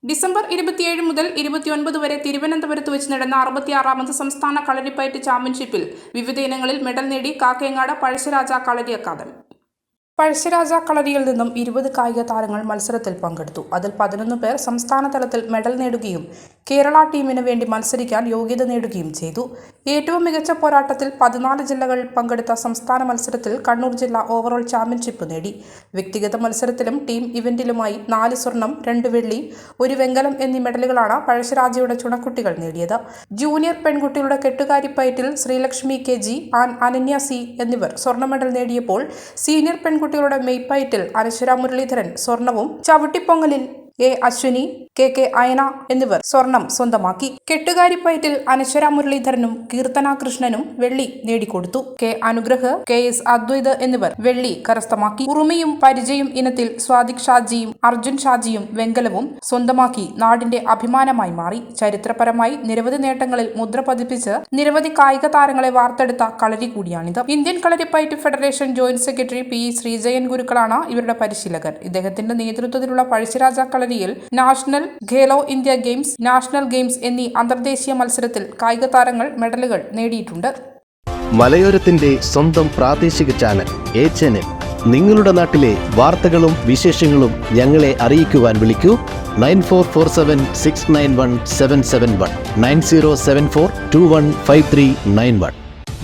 December 27 മുതൽ 29 വരെ തിരുവനന്തപുരത്ത് വെച്ച് നടന്ന 66ാമത് സംസ്ഥാന കളരിപ്പയറ്റ് ചാമ്പ്യൻഷിപ്പിൽ വിവിധ ഇനങ്ങളിൽ മെഡൽ നേടി കാക്കയങ്ങാട് പഴശ്ശിരാജ കളരി അക്കാദമി. പഴശ്ശിരാജ കളരിയിൽ നിന്നും 20 കായിക താരങ്ങൾ മത്സരത്തിൽ പങ്കെടുത്തു. അതിൽ 11 പേർ സംസ്ഥാന തലത്തിൽ മെഡൽ നേടുകയും കേരള ടീമിന് വേണ്ടി മത്സരിക്കാൻ യോഗ്യത നേടുകയും ചെയ്തു. ഏറ്റവും മികച്ച പോരാട്ടത്തിൽ 14 ജില്ലകളിൽ പങ്കെടുത്ത സംസ്ഥാന മത്സരത്തിൽ കണ്ണൂർ ജില്ല ഓവറോൾ ചാമ്പ്യൻഷിപ്പ് നേടി. വ്യക്തിഗത മത്സരത്തിലും ടീം ഇവന്റിലുമായി 4 സ്വർണം, 2 വെള്ളി, 1 വെങ്കലം എന്നീ മെഡലുകളാണ് പഴശ്ശിരാജയുടെ ചുണക്കുട്ടികൾ നേടിയത്. ജൂനിയർ പെൺകുട്ടികളുടെ കെട്ടുകാരിപ്പയറ്റിൽ ശ്രീലക്ഷ്മി KG, അനന്യ C എന്നിവർ സ്വർണ്ണ മെഡൽ നേടിയപ്പോൾ സീനിയർ പെൺകുട്ടികളുടെ മെയ്പ്പയറ്റിൽ അനശ്വര മുരളീധരൻ സ്വർണവും, ചവിട്ടിപ്പൊങ്ങലിൽ A. അശ്വിനി, KK അയന എന്നിവർ സ്വർണം സ്വന്തമാക്കി. കെട്ടുകാരിപ്പയറ്റിൽ അനശ്വര മുരളീധരനും കീർത്തന കൃഷ്ണനും വെള്ളി നേടിക്കൊടുത്തു. K. അനുഗ്രഹ്, KS അദ്വൈത് എന്നിവർ വെള്ളി കരസ്ഥമാക്കി. ഉറുമിയും പരിചയും ഇനത്തിൽ സ്വാദിക് ഷാജിയും അർജുൻ ഷാജിയും വെങ്കലവും സ്വന്തമാക്കി നാടിന്റെ അഭിമാനമായി മാറി. ചരിത്രപരമായി നിരവധി നേട്ടങ്ങളിൽ മുദ്ര പതിപ്പിച്ച് നിരവധി കായിക താരങ്ങളെ വാർത്തെടുത്ത കളരി കൂടിയാണിത്. Indian kalaripayattu federation joint secretary P. Sreejayan ഗുരുക്കളാണ് ഇവരുടെ പരിശീലകർ. ഇദ്ദേഹത്തിന്റെ നേതൃത്വത്തിലുള്ള പഴശ്ശിരാജ കളരിയിൽ national, Khelo India games, national games എന്നീ അന്തർദേശീയ മത്സരത്തിൽ കായിക താരങ്ങൾ മെഡലുകൾ നേടിയിട്ടുണ്ട്. മലയോരത്തിന്റെ സ്വന്തം പ്രാദേശിക ചാനൽ HNN. നിങ്ങളുടെ നാട്ടിലെ വാർത്തകളും വിശേഷങ്ങളും ഞങ്ങളെ അറിയിക്കുവാൻ വിളിക്കൂ 9447691771 9074215391.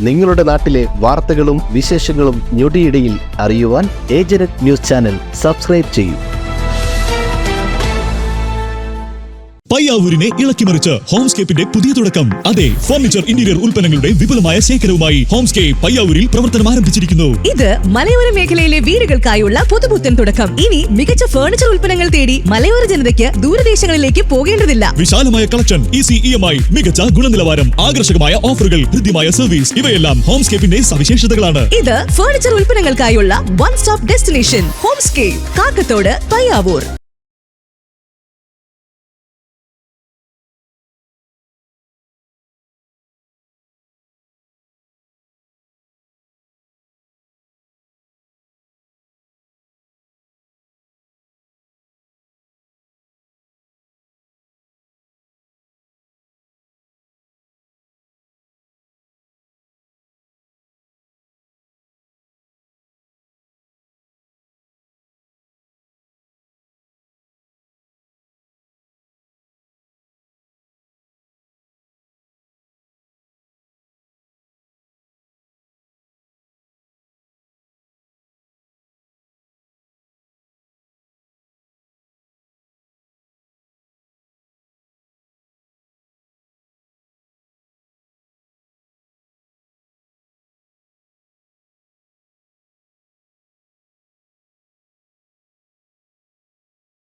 നിങ്ങളുടെ നാട്ടിലെ വാർത്തകളും വിശേഷങ്ങളും ഞൊടിയിടയിൽ അറിയുവാൻ ഏജനറ്റ് ന്യൂസ് ചാനൽ സബ്സ്ക്രൈബ് ചെയ്യൂ. പയ്യാവൂരിനെ ഇളക്കിമറിച്ച് ഹോംസ്കേപ്പിന്റെ പുതിയ തുടക്കം. അതെ, ഫർണിച്ചർ ഇന്റീരിയർ ഉൽപ്പന്നങ്ങളുടെ വിപുലമായ ശേഖരവുമായി ഹോംസ്കേപ്പ് പയ്യാവൂരിൽ പ്രവർത്തനം ആരംഭിച്ചിരിക്കുന്നു. ഇത് മലയോര മേഖലയിലെ വീടുകൾക്കായുള്ള പുതുപുത്തൻ തുടക്കം. ഇനി മികച്ച ഫർണിച്ചർ ഉൽപ്പന്നങ്ങൾ തേടി മലയോര ജനതയ്ക്ക് ദൂരദേശങ്ങളിലേക്ക് പോകേണ്ടതില്ല. വിശാലമായ കളക്ഷൻ, ഈസി EMI, മികച്ച ഗുണനിലവാരം, ആകർഷകമായ ഓഫറുകൾ, ഹൃദ്യമായ സർവീസ്, ഇവയെല്ലാം ഹോംസ്കേപ്പിന്റെ സവിശേഷതകളാണ്. ഇത് ഫർണിച്ചർ ഉൽപ്പന്നങ്ങൾക്കായുള്ള one stop destination Homescape, Kakkathode, Payyavoor.